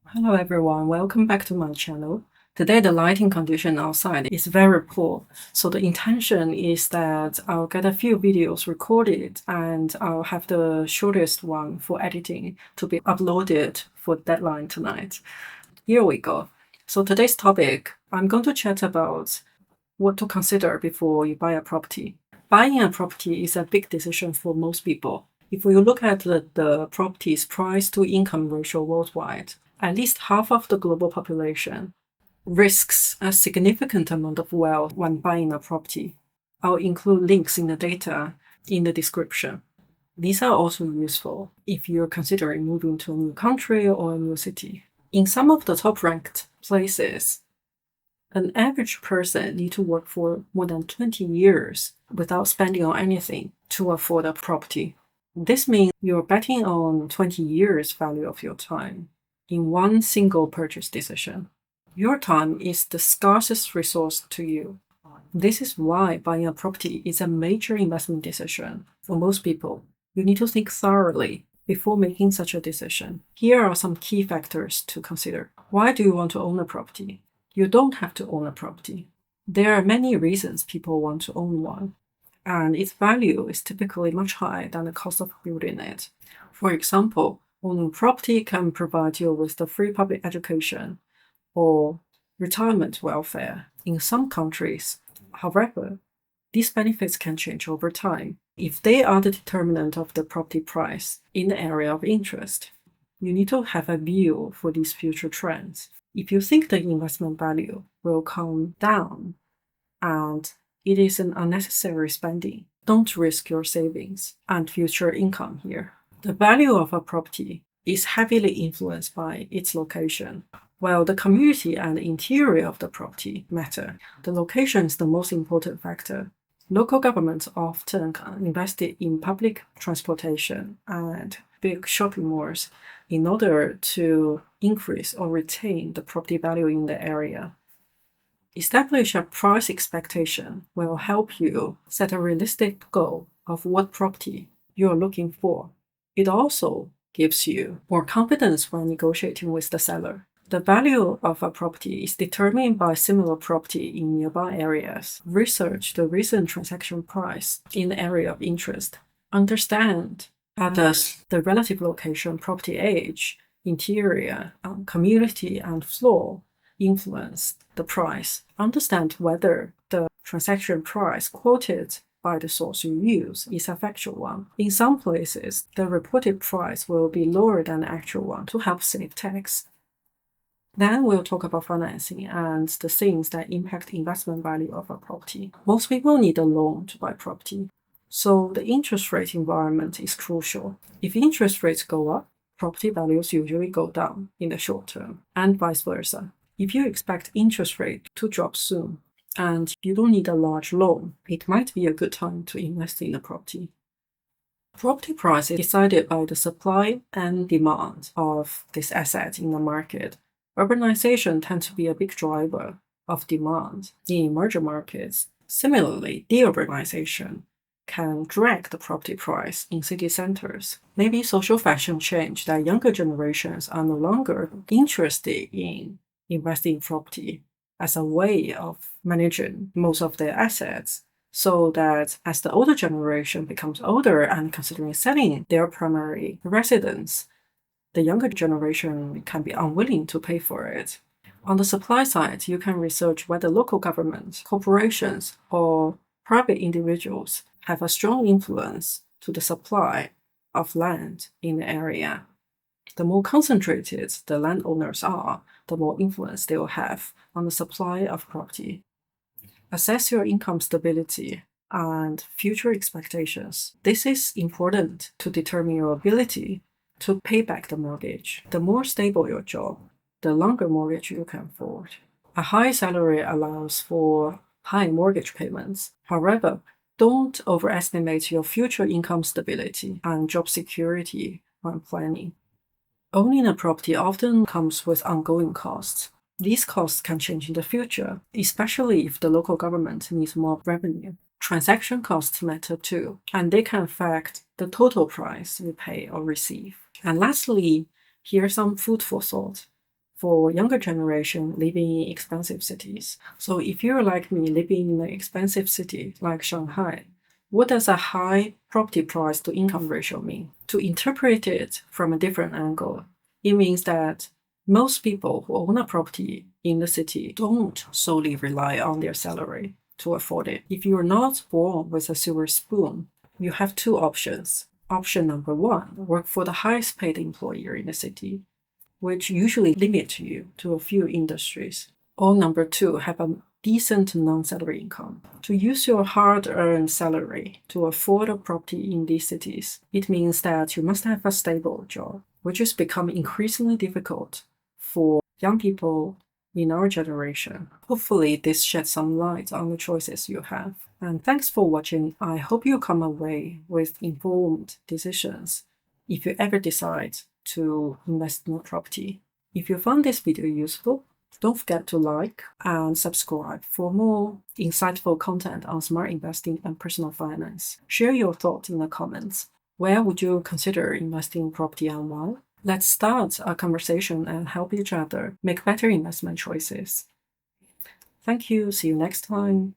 Hello everyone, welcome back to my channel. Today the lighting condition outside is very poor, so the intention is that I'll get a few videos recorded and I'll have the shortest one for editing to be uploaded for deadline tonight. Here we go. So today's topic, I'm going to chat about what to consider before you buy a property. Buying a property is a big decision for most people. If we look at the property's price to income ratio worldwide, at least half of the global population risks a significant amount of wealth when buying a property. I'll include links in the data in the description. These are also useful if you're considering moving to a new country or a new city. In some of the top-ranked places, an average person needs to work for more than 20 years without spending on anything to afford a property. This means you're betting on 20 years value of your time in one single purchase decision. Your time is the scarcest resource to you. This is why buying a property is a major investment decision for most people. You need to think thoroughly before making such a decision. Here are some key factors to consider. Why do you want to own a property? You don't have to own a property. There are many reasons people want to own one, and its value is typically much higher than the cost of building it. For example, owning property can provide you with the free public education or retirement welfare in some countries. However, these benefits can change over time if they are the determinant of the property price in the area of interest. You need to have a view for these future trends. If you think the investment value will come down and it is an unnecessary spending, don't risk your savings and future income here. The value of a property is heavily influenced by its location. While the community and the interior of the property matter, the location is the most important factor. Local governments often invest in public transportation and big shopping malls in order to increase or retain the property value in the area. Establish a price expectation will help you set a realistic goal of what property you're looking for. It also gives you more confidence when negotiating with the seller. The value of a property is determined by similar property in nearby areas. Research the recent transaction price in the area of interest. Understand how does the relative location, property age, interior, community, and floor influence the price. Understand whether the transaction price quoted by the source you use is a factual one. In some places, the reported price will be lower than the actual one to help save tax. Then we'll talk about financing and the things that impact investment value of a property. Most people need a loan to buy property, so the interest rate environment is crucial. If interest rates go up, property values usually go down in the short term, and vice versa. If you expect interest rate to drop soon and you don't need a large loan, it might be a good time to invest in a property. Property price is decided by the supply and demand of this asset in the market. Urbanization tends to be a big driver of demand in emerging markets. Similarly, deurbanization can drag the property price in city centers. Maybe social fashion change that younger generations are no longer interested in investing in property as a way of managing most of their assets, so that as the older generation becomes older and considering selling their primary residence, the younger generation can be unwilling to pay for it. On the supply side, you can research whether local governments, corporations, or private individuals have a strong influence to the supply of land in the area. The more concentrated the landowners are, the more influence they will have on the supply of property. Assess your income stability and future expectations. This is important to determine your ability to pay back the mortgage. The more stable your job, the longer mortgage you can afford. A high salary allows for high mortgage payments. However, don't overestimate your future income stability and job security when planning. Owning a property often comes with ongoing costs. These costs can change in the future, especially if the local government needs more revenue. Transaction costs matter too, and they can affect the total price you pay or receive. And lastly, here's some food for thought. for younger generation living in expensive cities. So if you're like me living in an expensive city like Shanghai, what does a high property price to income ratio mean? To interpret it from a different angle, it means that most people who own a property in the city don't solely rely on their salary to afford it. If you're not born with a silver spoon, you have two options. Option number one, work for the highest paid employer in the city, which usually limit you to a few industries. Or number two, have a decent non-salary income. To use your hard-earned salary to afford a property in these cities, it means that you must have a stable job, which is becoming increasingly difficult for young people in our generation. Hopefully this sheds some light on the choices you have. And thanks for watching. I hope you come away with informed decisions if you ever decide to invest in a property. If you found this video useful, don't forget to like and subscribe for more insightful content on smart investing and personal finance. Share your thoughts in the comments. Where would you consider investing in property and why? Let's start a conversation and help each other make better investment choices. Thank you. See you next time.